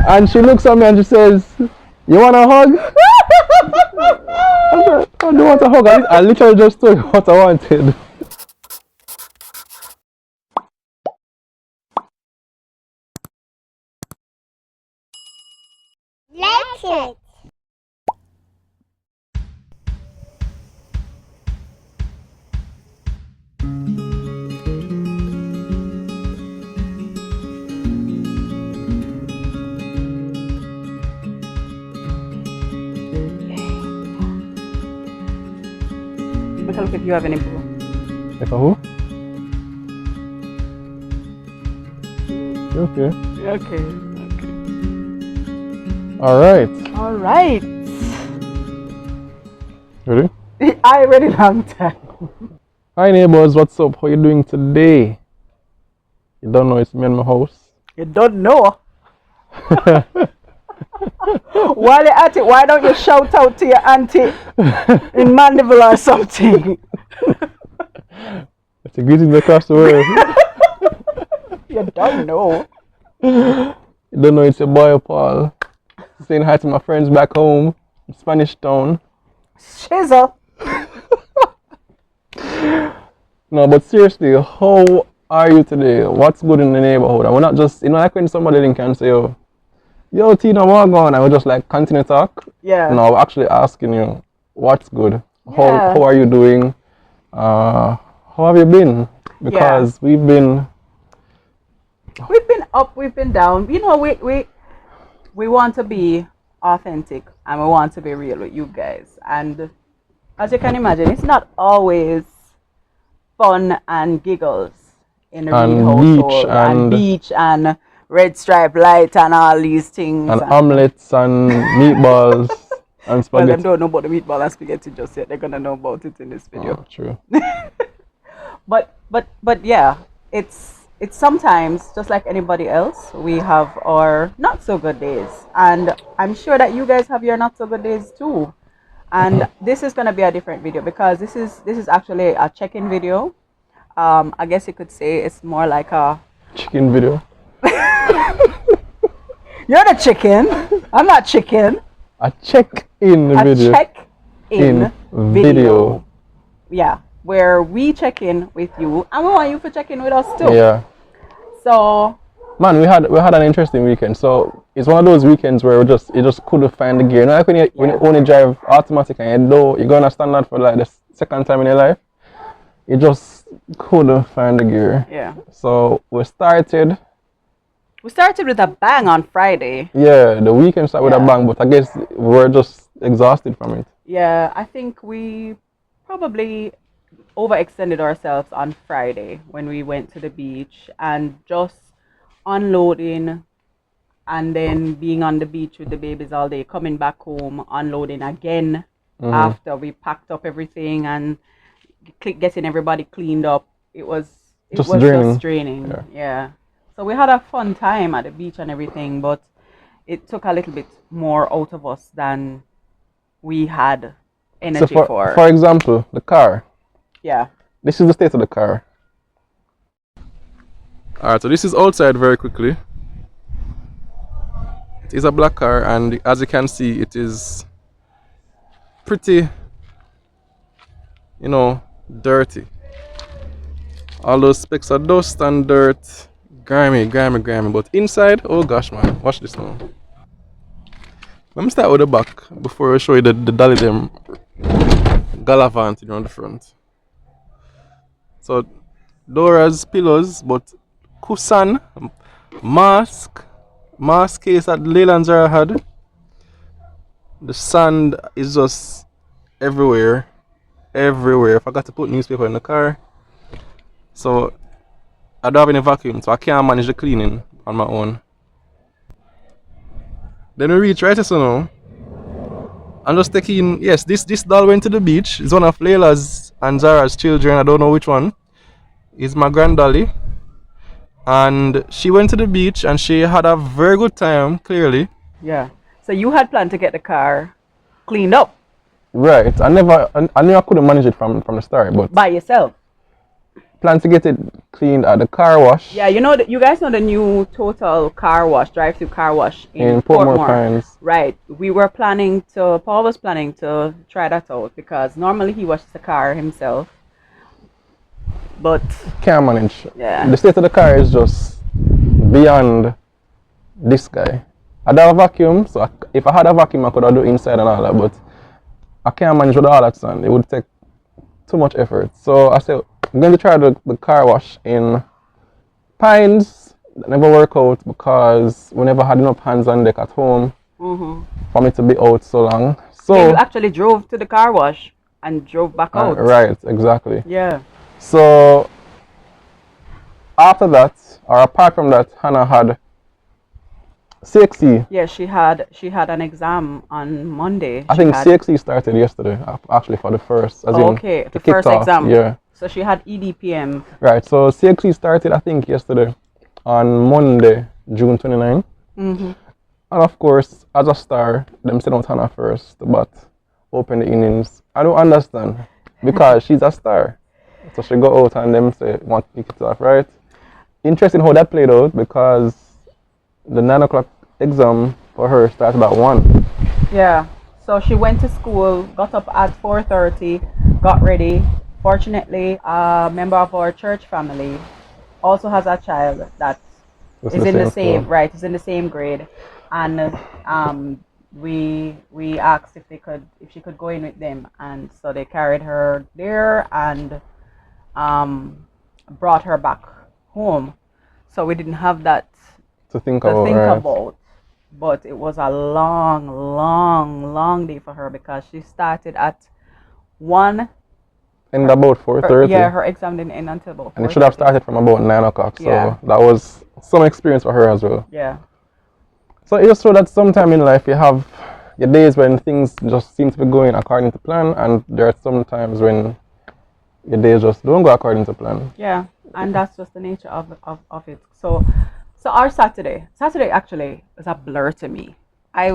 And she looks at me and she says, "You want a hug?" I said, "I don't want a hug. I literally just told you what I wanted." Let's it. Look if you have any boo. If a who? Okay. Okay. Alright. Alright. Ready? I ready long time. Hi neighbors, what's up? How you doing today? You don't know it's me and my house. You don't know. While you're at it, why don't you shout out to your auntie in Mandeville or something? It's a greeting across the world. You don't know. You don't know it's your boy Paul. Saying hi to my friends back home in Spanish Town. Shizzle. No, but seriously, how are you today? What's good in the neighborhood? And we're not just, like when somebody can say, "Oh, yo, Tina, what going on?" I would just like continue to talk. Yeah. No, I'm actually asking you, what's good? Yeah. How are you doing? How have you been? Because we've been up, we've been down. You know, we want to be authentic and we want to be real with you guys. And as you can imagine, it's not always fun and giggles in the Reed household. And beach and red stripe light and all these things. And omelets and meatballs and spaghetti. Well, them don't know about the meatball and spaghetti just yet. They're gonna know about it in this video. Oh, true. But yeah, it's sometimes just like anybody else. We have our not so good days, and I'm sure that you guys have your not so good days too. And this is gonna be a different video because this is actually a check-in video. I guess you could say it's more like a chicken video. You're the chicken. I'm not chicken. A check-in video. A check-in video. Yeah, where we check in with you, and we want you to check in with us too. Yeah. So. Man, we had an interesting weekend. So it's one of those weekends where you just couldn't find the gear. You know, like when you only drive automatic and you're gonna stand out for like the second time in your life, you just couldn't find the gear. Yeah. So we started with a bang on Friday. Yeah, the weekend started with a bang, but I guess we're just exhausted from it. Yeah, I think we probably overextended ourselves on Friday when we went to the beach and just unloading and then being on the beach with the babies all day, coming back home, unloading again after we packed up everything and getting everybody cleaned up. It was just draining. Yeah. So we had a fun time at the beach and everything, but it took a little bit more out of us than we had energy for. For example, the car. Yeah. This is the state of the car. Alright, so this is outside very quickly. It is a black car, and as you can see, it is pretty, dirty. All those specks of dust and dirt, grimy. But inside, oh gosh, man, watch this now. Let me start with the back before I show you the dolly them gallivanting on the front. So, doors, pillows, but cushion, mask case that Leyland Zara had. The sand is just everywhere. I forgot to put newspaper in the car. So I don't have any vacuum, so I can't manage the cleaning on my own. Then we reach right so now. I'm just taking, yes, this doll went to the beach. It's one of Layla's and Zara's children. I don't know which one. It's my granddolly. And she went to the beach and she had a very good time, clearly. Yeah. So you had planned to get the car cleaned up. Right. I knew I couldn't manage it from the start, but by yourself. plan to get it cleaned at the car wash. Yeah, you know, you guys know the new Total car wash, drive-through car wash in Portmore Portmore. Pines. Right. Paul was planning to try that out because normally he washes the car himself. But Can't manage. yeah. The state of the car is just beyond this guy. I don't have a vacuum, so if I had a vacuum, I could have do inside and all that, but I can't manage with all that sand. It would take too much effort. So I said, I'm going to try the car wash in Pines. That never work out because we never had enough hands on deck at home for me to be out so long. So you actually drove to the car wash and drove back out. Right, exactly. Yeah. So after that, or apart from that, Hannah had CXC. Yeah, she had an exam on Monday. I think CXC started yesterday, actually, for the first. Okay, the first exam. Yeah. So she had EDPM. Right, so CXC started, I think, yesterday on Monday, June 29. And of course, as a star, them sent out Hannah first, but open the innings. I don't understand because she's a star. So she go out and them say, want to kick it off, right? Interesting how that played out because the 9 o'clock exam for her started at 1. Yeah. So she went to school, got up at 4:30, got ready. Fortunately, a member of our church family also has a child that is in the same right, is in the same grade, and we asked if she could go in with them, and so they carried her there and brought her back home. So we didn't have that to think about. But it was a long day for her because she started at 1. And about 4:30. Yeah, her exam didn't end until about 4:30. And it should have started from about 9 o'clock. So that was some experience for her as well. Yeah. So it just so that sometime in life you have your days when things just seem to be going according to plan, and there are some times when your days just don't go according to plan. Yeah, and that's just the nature of it. So our Saturday actually was a blur to me. I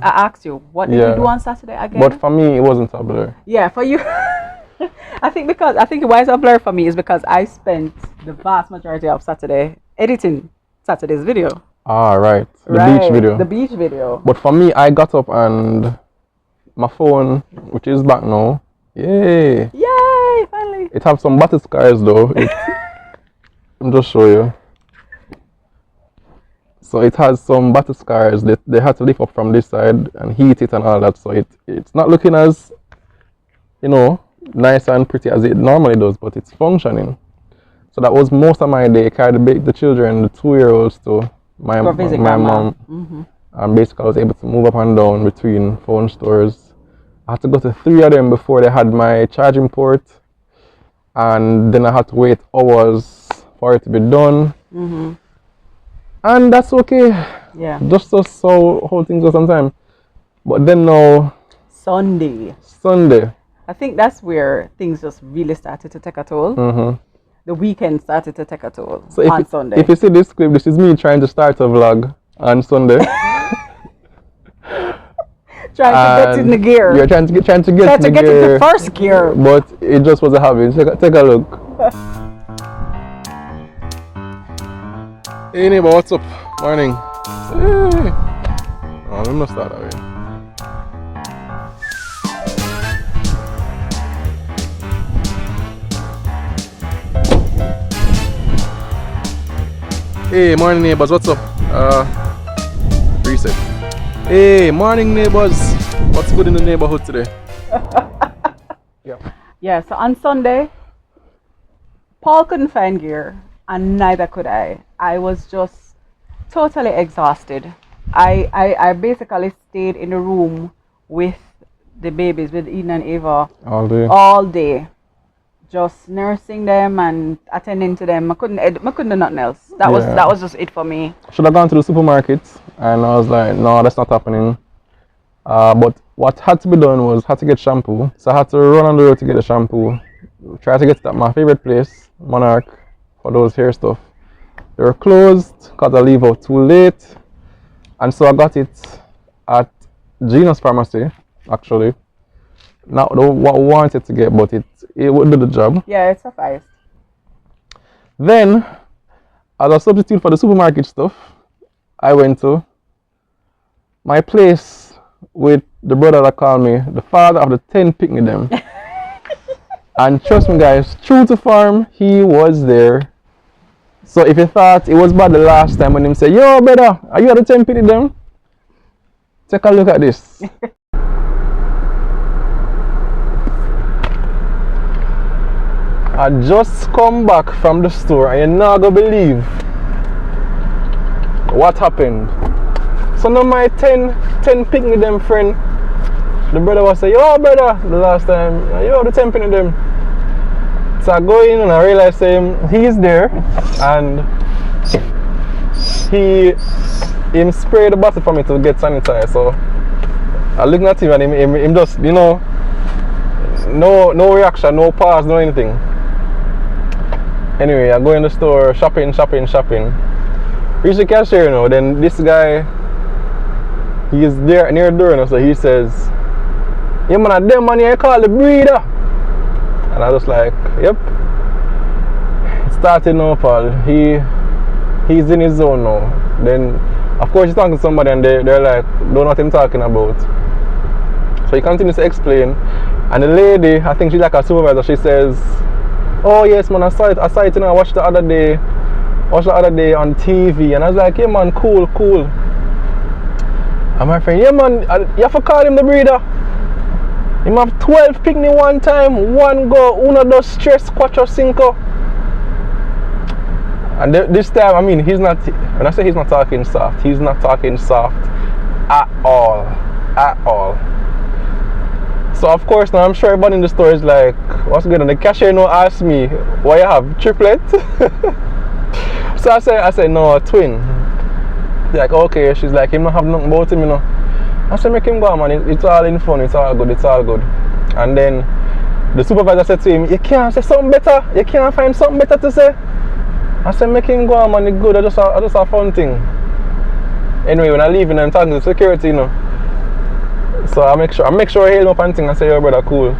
asked you, what did you do on Saturday again? But for me, it wasn't a blur. Yeah, for you. I think why it's a blur for me is because I spent the vast majority of Saturday editing Saturday's video. Ah, right. The beach video. But for me, I got up and my phone, which is back now, yay, finally. It have some battle scars though. I'll just show you. So it has some battle scars that they had to lift up from this side and heat it and all that. So it's not looking as, nice and pretty as it normally does, but it's functioning. So that was most of my day. I carried the children, the 2-year-olds to my mom. And basically I was able to move up and down between phone stores. I had to go to 3 of them before they had my charging port. And then I had to wait hours for it to be done. And that's okay. Yeah. Just so how things go sometimes. But then now Sunday. I think that's where things just really started to take a toll. The weekend started to take a toll on Sunday. If you see this clip, this is me trying to start a vlog on Sunday. Trying to get in the gear. You're trying to get into first gear. But it just was a habit. Take a look. Hey neighbor, what's up? Morning. Hey. Oh, let me start that way. Hey, morning neighbors, what's up? Reset. Hey, morning neighbors. What's good in the neighborhood today? Yeah, so on Sunday, Paul couldn't find gear and neither could I. I was just totally exhausted. I basically stayed in a room with the babies, with Eden and Ava all day. Just nursing them and attending to them. I couldn't do nothing else. That was just it for me. Should have gone to the supermarket, and I was like, no, that's not happening. But what had to be done was had to get shampoo. So I had to run on the road to get the shampoo. Try to get it at my favorite place, Monarch, for those hair stuff. They were closed because I leave out too late, and so I got it at Gina's Pharmacy, actually. Not what I wanted to get, but it would do the job. Yeah, it sufficed. Then, as a substitute for the supermarket stuff, I went to my place with the brother that called me the father of the 10 picnic them. And trust me guys, true to form, he was there. So if you thought it was bad the last time when him said, yo brother, are you at the 10 picnic them? Take a look at this. I just come back from the store and you're not gonna believe what happened. So now my 10 picnic them friend, the brother was saying, yo brother, the last time, yo the 10 picnic them. So I go in and I realize he's there and he sprayed the bottle for me to get sanitized. So I looked at him and him just, you know, no reaction, no pause, no anything. Anyway, I go in the store, shopping. Reach the cashier, you know, then this guy, he is there near the door, you know, so he says, yeah man, them money I call the breeder. And I was like, yep. It started now, Paul. He's in his zone now. Then, of course, he's talking to somebody and they're like, don't know what I'm talking about. So he continues to explain. And the lady, I think she's like a supervisor, she says, oh yes man, I saw it, you know, I watched the other day on TV. And I was like, yeah man, cool. And my friend, yeah man, you have to call him the breeder. Him have 12 picnic one time, one go, uno dos, tres, cuatro, cinco. And this time, I mean, when I say he's not talking soft, he's not talking soft at all. So of course now I'm sure everybody in the store is like, what's good? And the cashier now asked me, why you have triplet? So I said no, a twin. They're like, okay. She's like, him not have nothing about him, you know. I said, make him go, man. It's all in fun. It's all good. And then the supervisor said to him, you can't say something better. You can't find something better to say. I said, make him go, man. It's good. I just a fun thing. Anyway, when I leave, and I'm talking to security, you know. So I make sure I hail him up and thing. I say, yo, brother, cool.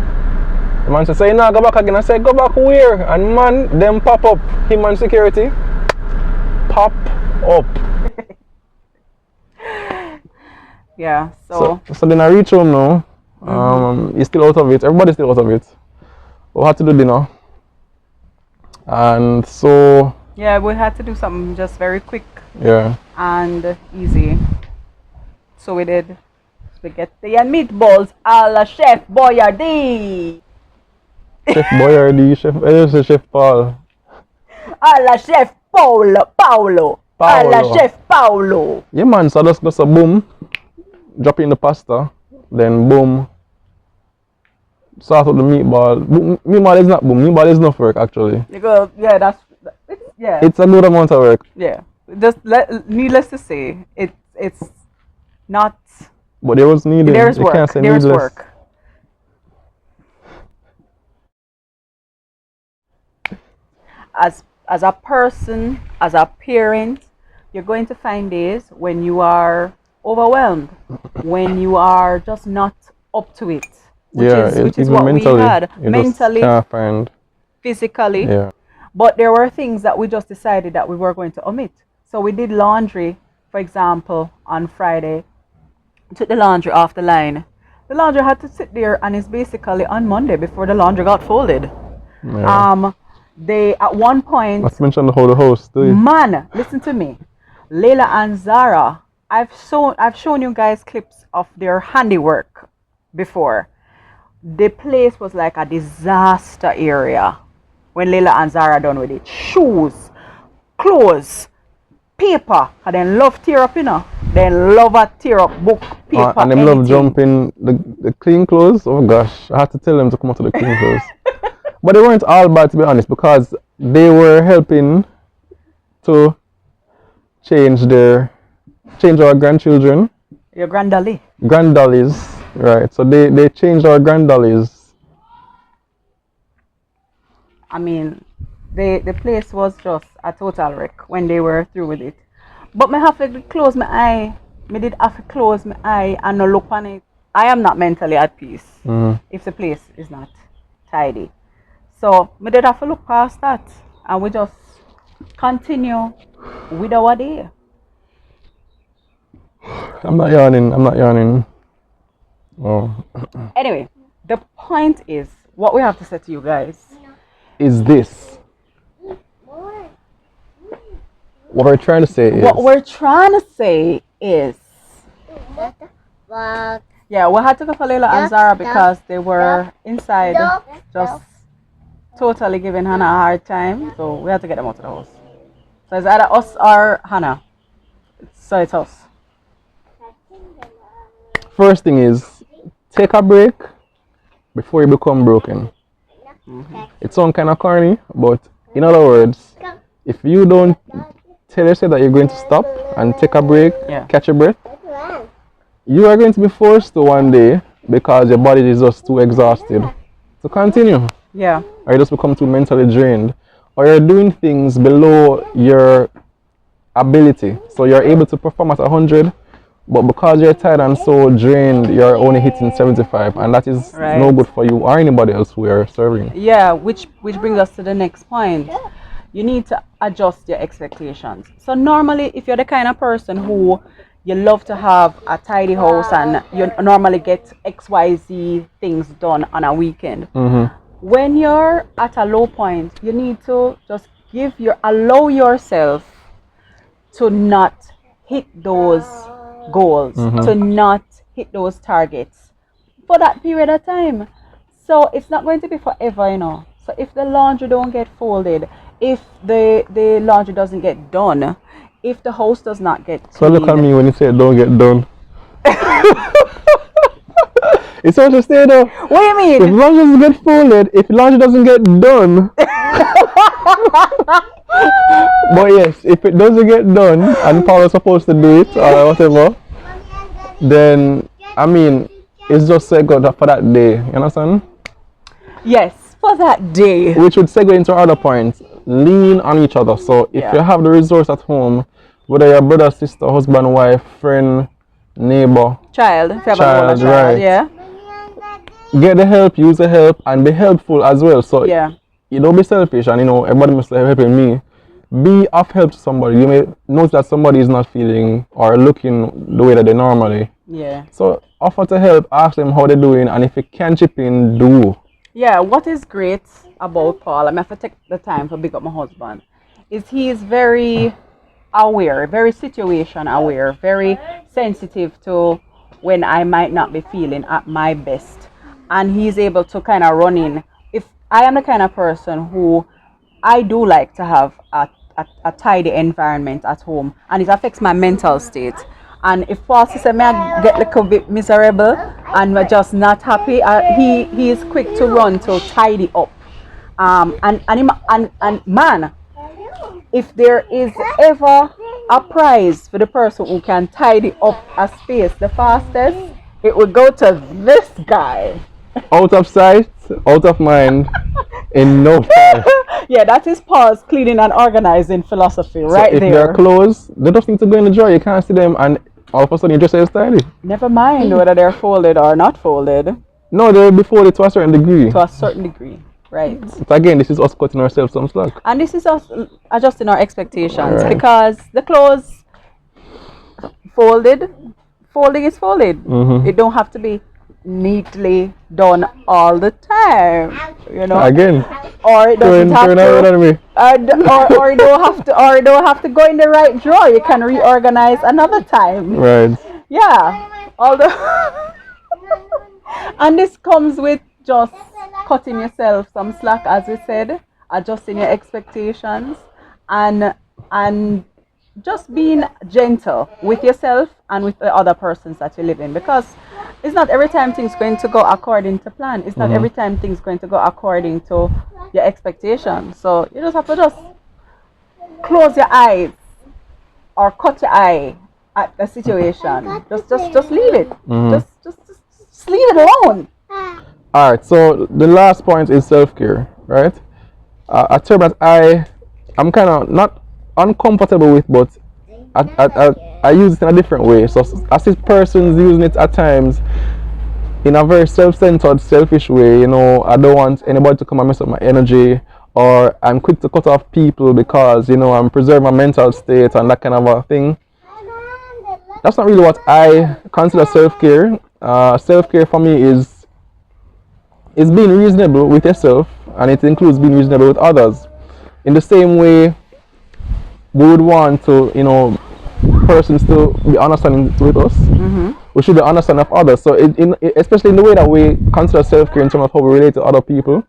The man said, say, no, go back again. I said, go back where? And man, them pop up. Him and security pop up. Yeah, so then I reach home now. He's still out of it. Everybody's still out of it. We had to do dinner. And so yeah, we had to do something just very quick. Yeah. And easy. So we did spaghetti and meatballs a la Chef Boyardee. Chef Boyardee, Chef Paul. A la Chef Paolo. A la Chef Paolo. Yeah man, so just a boom. Drop it in the pasta, then boom, start with the meatball. Meatball is not boom, meatball is enough work actually. Yeah, it's a good amount of work. Yeah, needless to say, it's not. But there was needed. There's work. Can't say there's needless. work. As a person, as a parent, you're going to find days when you are overwhelmed, when you are just not up to it, which is what we had mentally, physically. Yeah. But there were things that we just decided that we were going to omit. So we did laundry, for example, on Friday. Took the laundry off the line. The laundry had to sit there, and it's basically on Monday before the laundry got folded. Yeah. They at one point. Let's mention the whole host, do you? Man, listen to me, Layla and Zara. I've shown you guys clips of their handiwork before. The place was like a disaster area when Layla and Zara done with it. Shoes, clothes, paper. And then love tear up, you know. Then love a tear up book, paper, and them love jumping the clean clothes. Oh gosh, I had to tell them to come out to the clean clothes. But they weren't all bad, to be honest, because they were helping to change our grandchildren. Your granddolly. Granddollies, right. So they changed our granddollies. I mean, the place was just a total wreck when they were through with it. But I have to close my eye. I did have to close my eye and not look on it. I am not mentally at peace if the place is not tidy. So we did have to look past that, and we just continue with our day. I'm not yawning. I'm not yawning. Oh. Anyway, the point is, what we have to say to you guys Is this. What we're trying to say is. What we're trying to say is. Yeah, we had to go for Layla and Zara because they were inside just totally giving Hannah a hard time. So we had to get them out of the house. So it's either us or Hannah. So it's us. First thing is, take a break before you become broken. It sounds kind of corny, but in other words, if you don't tell yourself that you're going to stop and take a break, catch your breath, you are going to be forced to one day because your body is just too exhausted to continue. Yeah. Or you just become too mentally drained. Or you're doing things below your ability. So you're able to perform at 100, but because you're tired and so drained, you're only hitting 75. And that is no good for you or anybody else who you're serving. Yeah, which brings us to the next point. You need to adjust your expectations. So normally, if you're the kind of person who you love to have a tidy house and you normally get XYZ things done on a weekend, when you're at a low point, you need to just allow yourself to not hit those goals, to not hit those targets for that period of time. So it's not going to be forever, you know. So if the laundry don't get folded, if the laundry doesn't get done, if the house does not get cleaned. So look at me when you say don't get done. It's hard to say though. What do you mean? If laundry doesn't get folded, if laundry doesn't get done. But yes, if it doesn't get done and Paul is supposed to do it or whatever, then I mean it's just segue for that day. You understand? Yes, for that day. Which would segue into our other point. Lean on each other. So if you have the resource at home, whether you're brother, sister, husband, wife, friend, neighbor, child, right? Yeah. Get the help, use the help, and be helpful as well. So you don't be selfish, and you know everybody must be helping me. Be of help to somebody. You may notice that somebody is not feeling or looking the way that they normally. Yeah. So offer to help, ask them how they're doing, and if you can chip in, do. Yeah. What is great about Paul, I have to take the time to big up my husband, is he is very aware, very situation aware, very sensitive to when I might not be feeling at my best, and he's able to kind of run in. If I am the kind of person who I do like to have a tidy environment at home, and it affects my mental state. And if Paul says I get a little bit miserable and we're just not happy, he is quick to run to tidy up. And man, if there is ever a prize for the person who can tidy up a space the fastest, it would go to this guy. Out of sight, out of mind, in no time. Yeah, that is Paul's cleaning and organizing philosophy right there. If they're clothes, they just need to go in the drawer. You can't see them, and all of a sudden you just say it's tidy. Never mind whether they're folded or not folded. No, they'll be folded to a certain degree. To a certain degree, right. But again, this is us cutting ourselves some slack. And this is us adjusting our expectations, because the clothes folding is folded. It don't have to be neatly done all the time, you know. Again, or it doesn't have to, or it don't have to go in the right drawer. You can reorganize another time. Right. Yeah. And this comes with just cutting yourself some slack, as we said, adjusting your expectations, and just being gentle with yourself and with the other persons that you live in, because it's not every time things going to go according to plan. It's not every time things going to go according to your expectations. So you just have to just close your eyes or cut your eye at the situation. Just leave it. Just leave it alone. Alright, so the last point is self-care, right? A term that I'm kind of not uncomfortable with, but I use it in a different way. So as this person's using it at times, in a very self-centered, selfish way. You know, I don't want anybody to come and mess up my energy, or I'm quick to cut off people because you know I'm preserving my mental state and that kind of a thing. That's not really what I consider self-care. Self-care for me is being reasonable with yourself, and it includes being reasonable with others. In the same way, we would want to, you know, persons to be understanding with us. We should be understanding of others. So, especially in the way that we consider self-care in terms of how we relate to other people,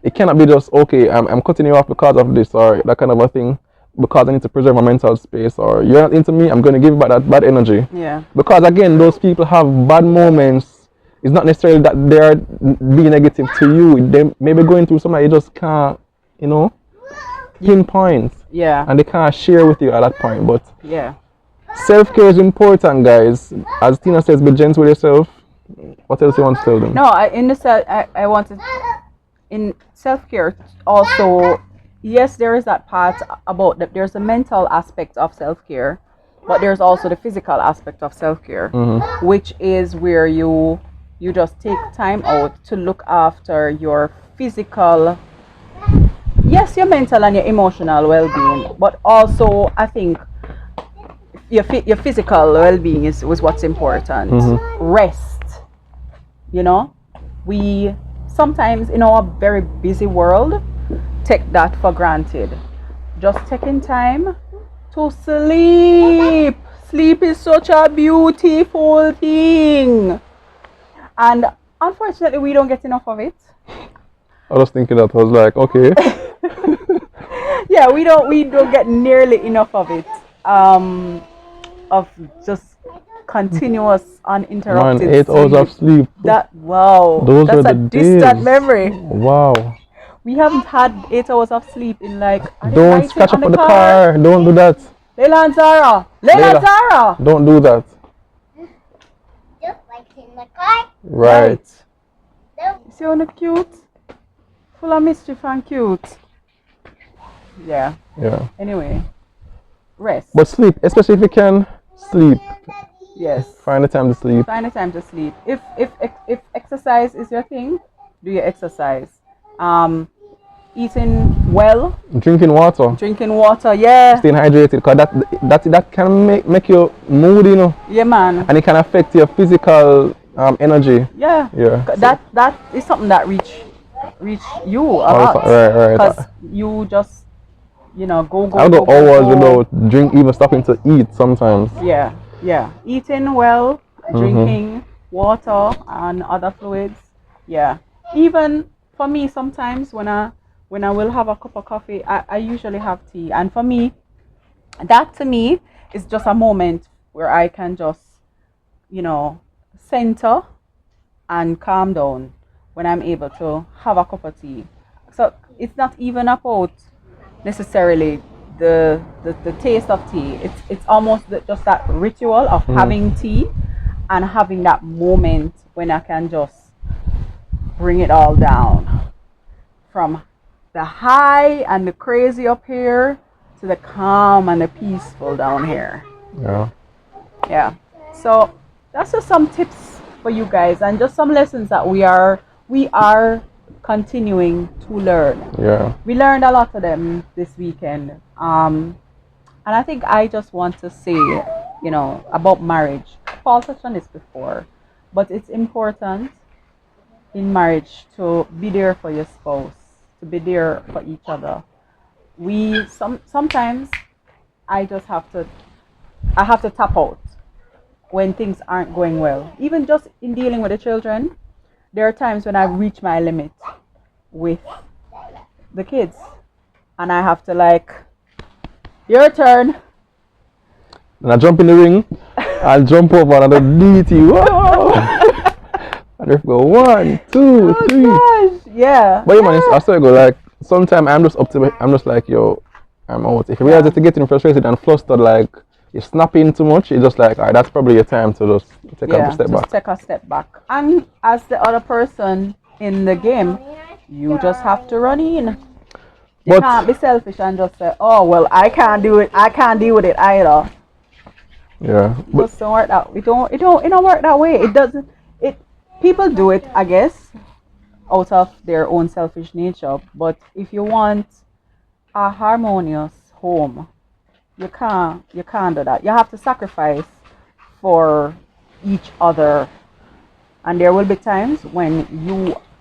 it cannot be just okay. I'm cutting you off because of this or that kind of a thing, because I need to preserve my mental space, or you're not into me, I'm going to give you back that bad energy. Yeah. Because again, those people have bad moments. It's not necessarily that they're being negative to you. They may be going through something that you just can't, you know, pinpoint. Yeah. And they can't share with you at that point. But Yeah. self-care is important, guys. As Tina says, be gentle with yourself. What else you want to tell them? No, I wanted in self-care also. Yes, there is that part about that. There's a mental aspect of self-care, but there's also the physical aspect of self-care, which is where you just take time out to look after your physical, yes, your mental and your emotional well-being, but also I think your physical well-being was what's important. Rest, you know, we sometimes in our very busy world take that for granted. Just taking time to sleep. Sleep is such a beautiful thing, and unfortunately we don't get enough of it. I was thinking that. I was like, okay. Yeah, we don't get nearly enough of it. Of just continuous uninterrupted Man, 8 hours of sleep. That wow, Those that's were a the distant days. memory. Wow. We haven't had 8 hours of sleep in like. Are they Don't writing scratch on up on the car. Don't do that. Leila and Zara. Leila and Zara. Don't do that. Just like in the car. Right. You see how they're cute? Full of mischief and cute. Yeah. Yeah. Anyway, rest. But sleep, especially if you can sleep. Yes. Find the time to sleep. Find a time to sleep. If exercise is your thing, do your exercise. Eating well, Drinking water. drinking water, yeah. Staying hydrated, because that can make you moody, you know, Yeah, man. and it can affect your physical energy. Yeah. Yeah. That is something that reach you a Also, lot. right. Because you just, go. I'll go hours without even stopping to eat sometimes. Yeah. Eating well, drinking water and other fluids. Yeah. Even for me, sometimes when I will have a cup of coffee, I usually have tea. And for me, that to me is just a moment where I can just, center and calm down when I'm able to have a cup of tea. So it's not even about necessarily the taste of tea. It's almost just that ritual of having tea and having that moment when I can just bring it all down from the high and the crazy up here to the calm and the peaceful down here. Yeah. So that's just some tips for you guys and just some lessons that we are continuing to learn. Yeah. We learned a lot of them this weekend. And I think I just want to say, about marriage. Paul touched on this before, but it's important in marriage to be there for your spouse, to be there for each other. Sometimes I have to tap out when things aren't going well. Even just in dealing with the children, there are times when I reach my limit with the kids and I have to your turn. And I jump in the ring, I'll jump over and I'll DT. Whoa! And if go 1, 2, 3. Gosh, yeah. But man, I still go sometimes I'm just like, yo, I'm out. If you realize that you're getting frustrated and flustered, you're snapping too much, it's just alright, that's probably your time to just take a step back. Take a step back. And as the other person in the game, you just have to run in. You can't be selfish and just say, oh, well, I can't do it. I can't deal with it either. Yeah. It just don't work that way. It don't work that way. It doesn't. People do it, I guess, out of their own selfish nature. But if you want a harmonious home, you can't do that. You have to sacrifice for each other, and there will be times when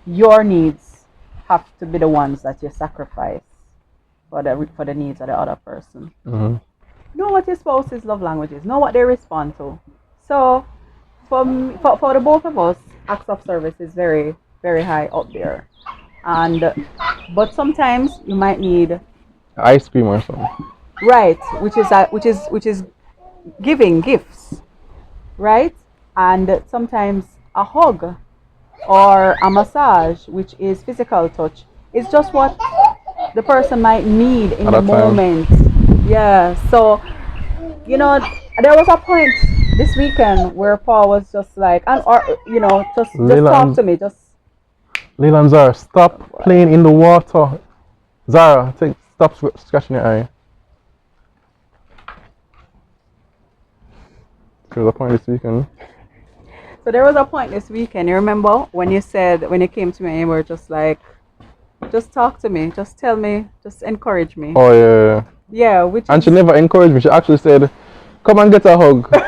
your needs have to be the ones that you sacrifice for the needs of the other person. Mm-hmm. Know what your spouse's love languages. Know what they respond to. So for the both of us, acts of service is very very high up there, and but sometimes you might need Ice cream or something. right, which is giving gifts, right, and sometimes a hug or a massage, which is physical touch, is just what the person might need in At the that time. moment. Yeah, so there was a point this weekend where Paul was just like, and or just Leila talk and to me, just Leila and Zara, stop playing in the water. Zara, stop scratching your eye. There was a point this weekend. so there was a point this weekend. You remember when you came to me and you were just like, just talk to me, just tell me, just encourage me. Oh yeah. Yeah, which And is she never encouraged me. She actually said, "Come and get a hug." I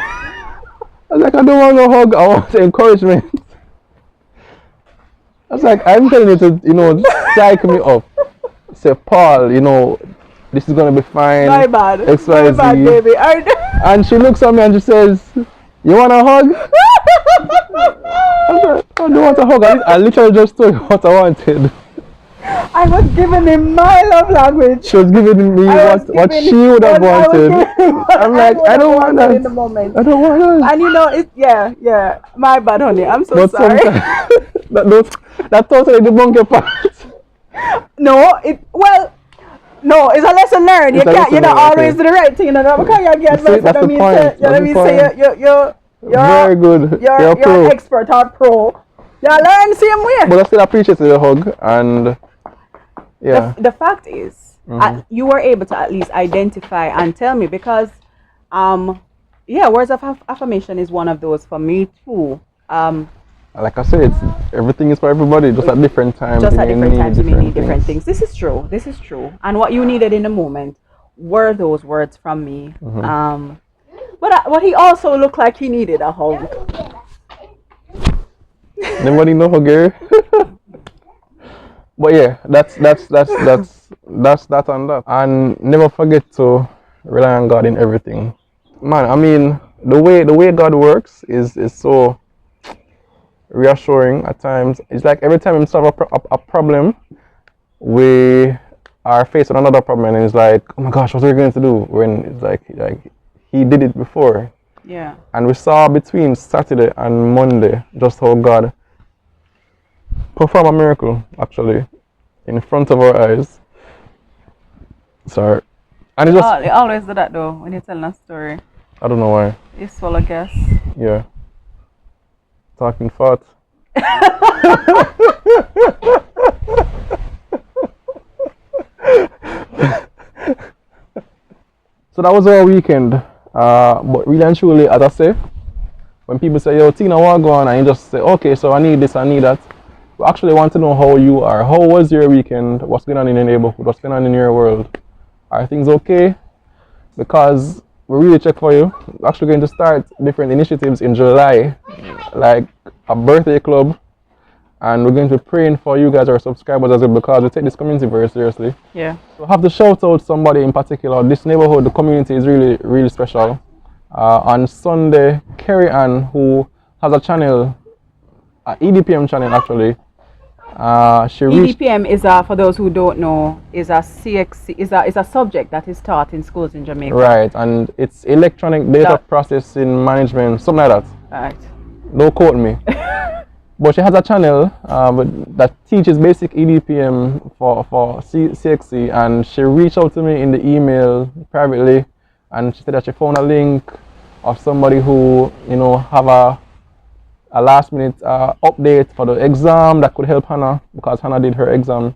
was like, "I don't want no hug. I want encouragement." I was like, "I'm telling you to, psych me up. Say, Paul, this is gonna be fine. my bad, X, my Y, bad, Z." baby. And she looks at me and she says, "You want a hug?" I was like, "I don't want a hug. I literally just told you what I wanted." I was giving him my love language. She was giving me I was what giving she would have I was wanted. giving what I'm I like, would I have don't want wanted in the that. moment. I don't want that. And yeah. My bad, honey. I'm so But sorry. sometimes that totally debunk your part. No, no, it's a lesson learned. It's a lesson You don't learned, always okay. do the right thing, because you get You see, advice. that's the point. You know what I mean? Say you're Very good. You're a you're pro. an expert or pro. You learn same way. But I still appreciate the hug, and yeah. The fact is, you were able to at least identify and tell me, because yeah, words of affirmation is one of those for me too. Like I said, everything is for everybody, just at different times. Just you at may different need times you may need different things. things. This is true, and what you needed in the moment were those words from me. But he also looked like he needed a hug. Nobody know hug here. But yeah, that's that and that. And never forget to rely on God in everything. Man, I mean, the way God works is so reassuring at times. It's like every time we solve a problem, we are faced with another problem, and it's like, oh my gosh, what are we going to do? When it's like he did it before. Yeah. And we saw between Saturday and Monday just how God performed a miracle, actually, in front of our eyes. Sorry. And it just, They always do that though when you're telling a story. I don't know why. It's full of gas. Yeah. Talking fat. So that was our weekend. But really and truly, as I say, when people say, yo, Tina, what go on? And you just say, okay, so I need this, I need that. We actually want to know how you are. How was your weekend? What's going on in your neighborhood? What's going on in your world? Are things okay? Because we really check for you. We're actually going to start different initiatives in July, like a birthday club. And we're going to be praying for you guys, our subscribers, as well, because we take this community very seriously. Yeah. So I have to shout out somebody in particular. This neighborhood, the community is really, really special. On Sunday, Carrie Ann, who has a channel, an EDPM channel actually, she reached. EDPM is for those who don't know, is a CXC, is a subject that is taught in schools in Jamaica. Right, and it's electronic data processing management, something like that. Right. Don't quote me. But she has a channel that teaches basic EDPM for CXC, and she reached out to me in the email privately, and she said that she found a link of somebody who have a last minute update for the exam that could help Hannah, because Hannah did her exam.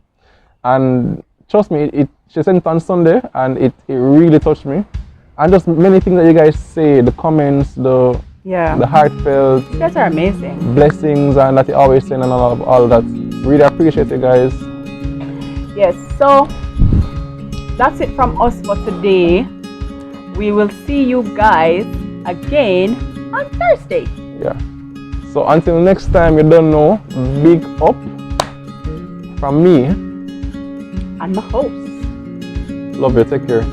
And trust me, she sent it on Sunday, and it really touched me. And just many things that you guys say, the comments, the Yeah. the heartfelt You guys are amazing. blessings and that you always send and all that. Really appreciate you guys. Yes, so that's it from us for today. We will see you guys again on Thursday. Yeah. So until next time, you don't know, big up from me. I'm the host. Love you. Take care.